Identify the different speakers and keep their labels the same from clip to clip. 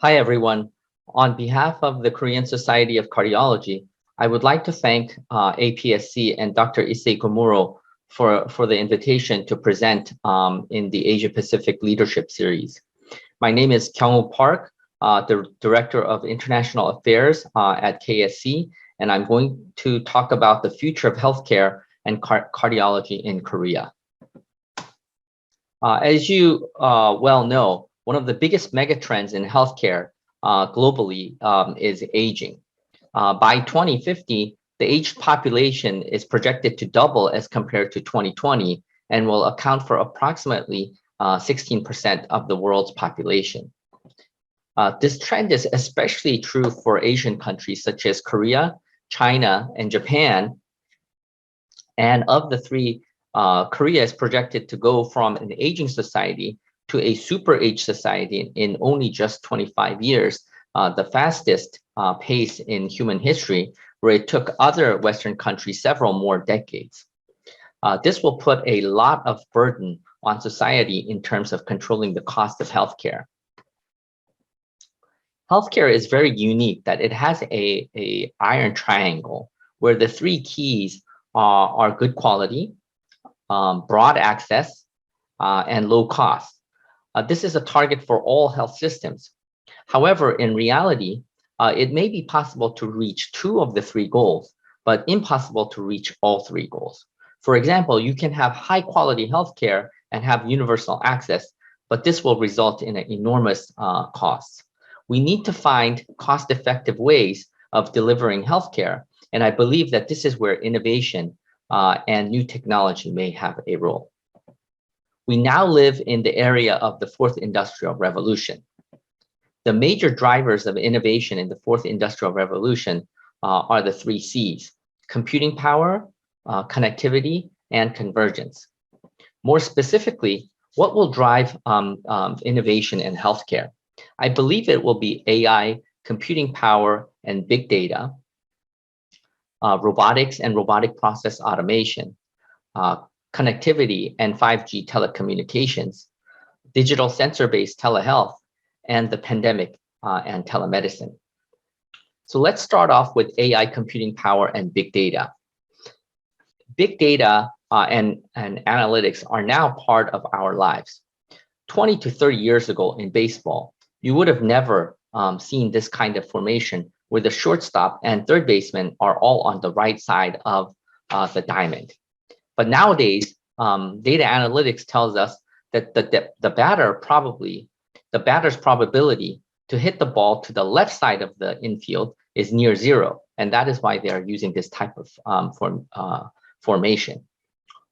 Speaker 1: Hi, everyone. On behalf of the Korean Society of Cardiology, I would like to thank APSC and Dr. Issei Komuro for the invitation to present in the Asia Pacific Leadership Series. My name is Kyung Park, the Director of International Affairs at KSC, and I'm going to talk about the future of healthcare and cardiology in Korea. As you well know, one of the biggest megatrends in healthcare globally is aging. By 2050, the aged population is projected to double as compared to 2020 and will account for approximately 16% of the world's population. This trend is especially true for Asian countries such as Korea, China, and Japan. And of the three, Korea is projected to go from an aging society to a super age society in only just 25 years, the fastest pace in human history, where it took other Western countries several more decades. This will put a lot of burden on society in terms of controlling the cost of healthcare. Healthcare is very unique that it has a iron triangle where the three keys are good quality, broad access, and low cost. This is a target for all health systems. However, in reality, it may be possible to reach two of the three goals, but impossible to reach all three goals. For example, you can have high quality healthcare and have universal access, but this will result in an enormous costs. We need to find cost-effective ways of delivering healthcare, and I believe that this is where innovation and new technology may have a role. We now live in the area of the fourth industrial revolution. The major drivers of innovation in the fourth industrial revolution are the three C's: computing power, connectivity, and convergence. More specifically, what will drive innovation in healthcare? I believe it will be AI, computing power, and big data, robotics and robotic process automation, connectivity and 5G telecommunications, digital sensor-based telehealth, and the pandemic and telemedicine. So let's start off with AI, computing power, and big data. Big data and analytics are now part of our lives. 20 to 30 years ago in baseball, you would have never seen this kind of formation where the shortstop and third baseman are all on the right side of the diamond. But nowadays, data analytics tells us that the batter's probability to hit the ball to the left side of the infield is near zero. And that is why they are using this type of formation.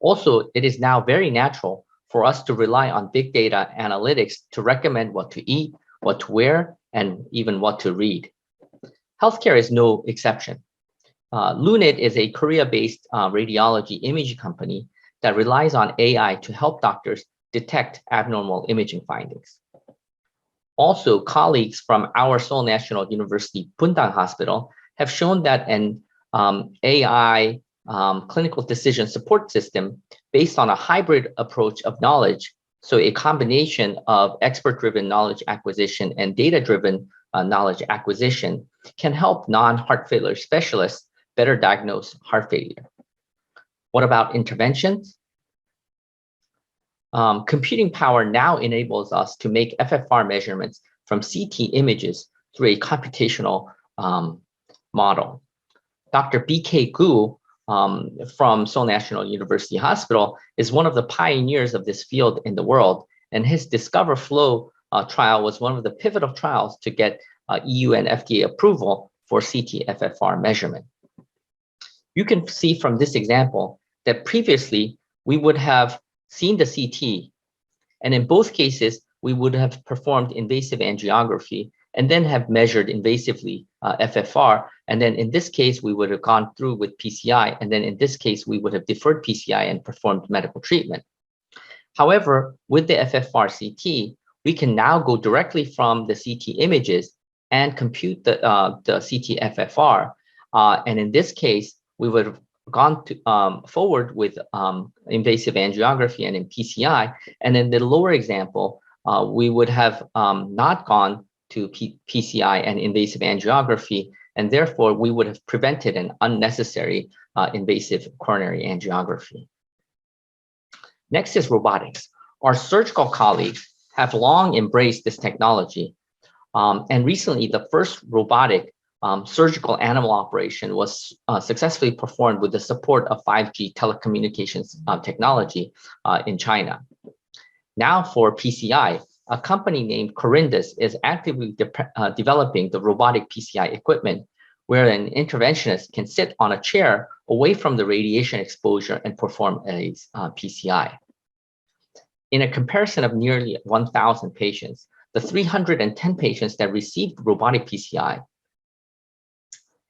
Speaker 1: Also, it is now very natural for us to rely on big data analytics to recommend what to eat, what to wear, and even what to read. Healthcare is no exception. Lunit is a Korea-based radiology imaging company that relies on AI to help doctors detect abnormal imaging findings. Also, colleagues from our Seoul National University Bundang Hospital have shown that an AI clinical decision support system based on a hybrid approach of knowledge, so a combination of expert-driven knowledge acquisition and data-driven knowledge acquisition, can help non-heart failure specialists better diagnose heart failure. What about interventions? Computing power now enables us to make FFR measurements from CT images through a computational model. Dr. B.K. Gu from Seoul National University Hospital is one of the pioneers of this field in the world, and his Discover Flow trial was one of the pivotal trials to get EU and FDA approval for CT FFR measurement. You can see from this example that previously we would have seen the CT, and in both cases, we would have performed invasive angiography and then have measured invasively FFR. And then in this case, we would have gone through with PCI. And then in this case, we would have deferred PCI and performed medical treatment. However, with the FFR CT, we can now go directly from the CT images and compute the CT FFR. And in this case, we would have gone forward with invasive angiography and in PCI. And in the lower example, we would have not gone to PCI and invasive angiography, and therefore we would have prevented an unnecessary invasive coronary angiography. Next is robotics. Our surgical colleagues have long embraced this technology, and recently the first robotic surgical animal operation was successfully performed with the support of 5G telecommunications technology in China. Now for PCI, a company named Corindus is actively developing the robotic PCI equipment, where an interventionist can sit on a chair away from the radiation exposure and perform a PCI. In a comparison of nearly 1,000 patients, the 310 patients that received robotic PCI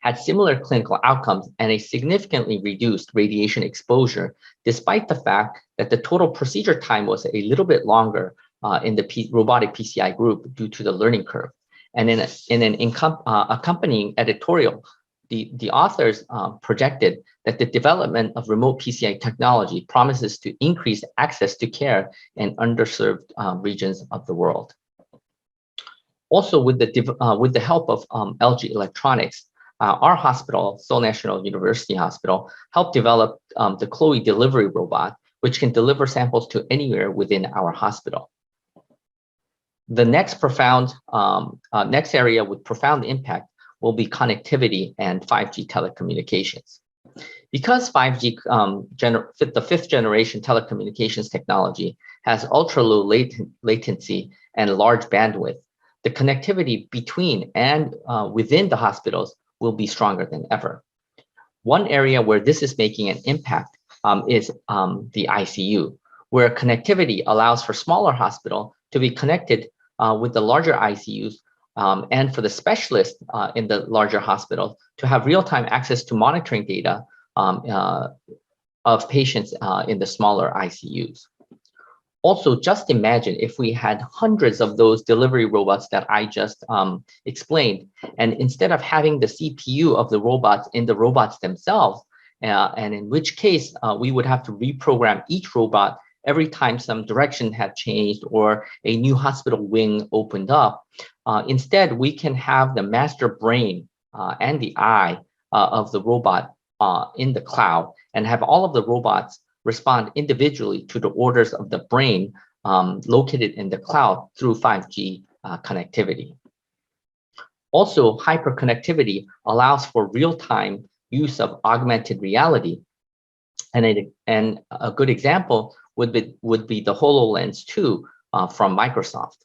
Speaker 1: had similar clinical outcomes and a significantly reduced radiation exposure, despite the fact that the total procedure time was a little bit longer in the robotic PCI group due to the learning curve. And in an accompanying editorial, the authors projected that the development of remote PCI technology promises to increase access to care in underserved regions of the world. Also, with the help of LG Electronics, our hospital, Seoul National University Hospital, helped develop the Chloe delivery robot, which can deliver samples to anywhere within our hospital. The next area with profound impact will be connectivity and 5G telecommunications. Because 5G, the fifth generation telecommunications technology has ultra low latency and large bandwidth, the connectivity between and within the hospitals will be stronger than ever. One area where this is making an impact is the ICU, where connectivity allows for smaller hospital to be connected with the larger ICUs, and for the specialists in the larger hospitals to have real-time access to monitoring data of patients in the smaller ICUs. Also, just imagine if we had hundreds of those delivery robots that I just explained, and instead of having the CPU of the robots in the robots themselves, and in which case we would have to reprogram each robot every time some direction had changed or a new hospital wing opened up. Instead, we can have the master brain and the eye of the robot in the cloud and have all of the robots respond individually to the orders of the brain located in the cloud through 5G connectivity. Also, hyperconnectivity allows for real-time use of augmented reality. And a good example would be the HoloLens 2 from Microsoft.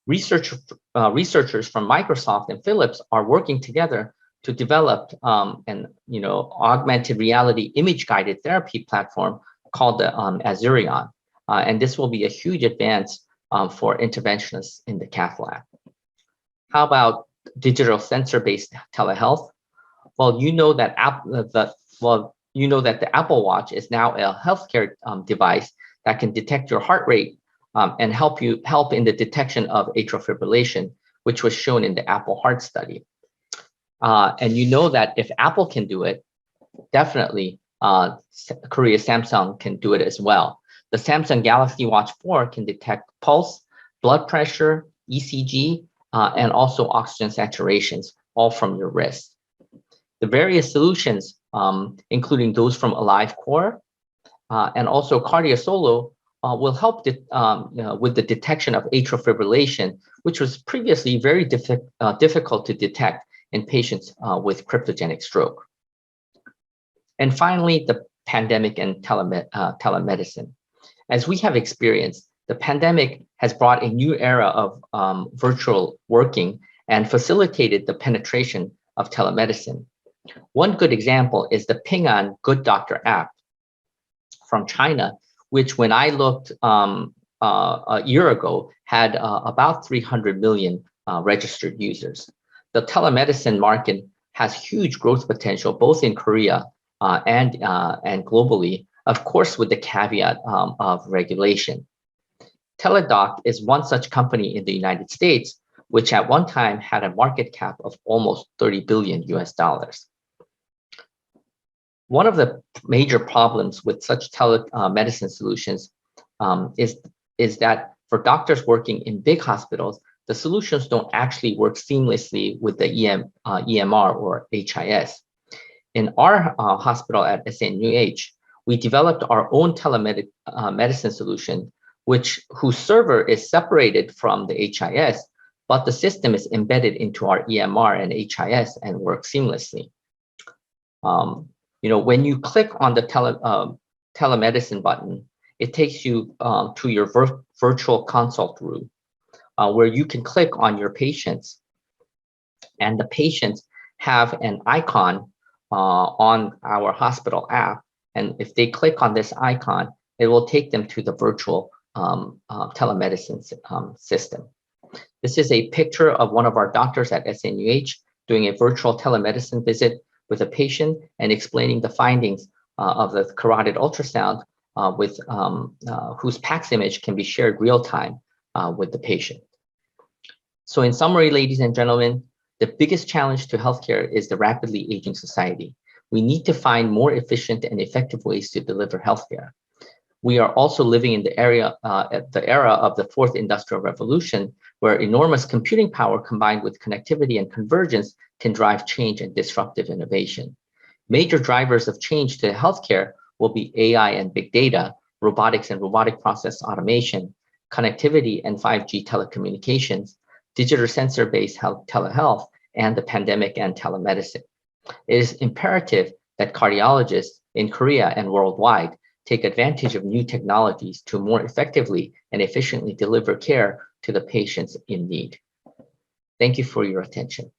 Speaker 1: Researchers from Microsoft and Philips are working together to develop an augmented reality image-guided therapy platform called the Azurion. And this will be a huge advance for interventionists in the cath lab. How about digital sensor-based telehealth? Well, you know that the Apple Watch is now a healthcare device that can detect your heart rate and help in the detection of atrial fibrillation, which was shown in the Apple Heart study. And you know that if Apple can do it, definitely Korea's Samsung can do it as well. The Samsung Galaxy Watch 4 can detect pulse, blood pressure, ECG, and also oxygen saturations, all from your wrist. The various solutions, including those from AliveCore and also CardioSolo, will help with the detection of atrial fibrillation, which was previously very difficult to detect in patients with cryptogenic stroke. And finally, the pandemic and telemedicine. As we have experienced, the pandemic has brought a new era of virtual working and facilitated the penetration of telemedicine. One good example is the Ping An Good Doctor app from China, which when I looked a year ago had about 300 million registered users. The telemedicine market has huge growth potential, both in Korea and globally, of course, with the caveat of regulation. Teledoc is one such company in the United States, which at one time had a market cap of almost 30 billion US dollars. One of the major problems with such telemedicine solutions is that for doctors working in big hospitals, the solutions don't actually work seamlessly with the EMR or HIS. In our hospital at SNUH, we developed our own telemedicine solution, whose server is separated from the HIS, but the system is embedded into our EMR and HIS and works seamlessly. When you click on the telemedicine button, it takes you to your virtual consult room, where you can click on your patients, and the patients have an icon on our hospital app. And if they click on this icon, it will take them to the virtual telemedicine system. This is a picture of one of our doctors at SNUH doing a virtual telemedicine visit with a patient and explaining the findings of the carotid ultrasound whose PACS image can be shared real time with the patient. So in summary, ladies and gentlemen, the biggest challenge to healthcare is the rapidly aging society. We need to find more efficient and effective ways to deliver healthcare. We are also living in the era of the fourth industrial revolution, where enormous computing power combined with connectivity and convergence can drive change and disruptive innovation. Major drivers of change to healthcare will be AI and big data, robotics and robotic process automation, connectivity and 5G telecommunications, digital sensor-based telehealth, and the pandemic and telemedicine. It is imperative that cardiologists in Korea and worldwide take advantage of new technologies to more effectively and efficiently deliver care to the patients in need. Thank you for your attention.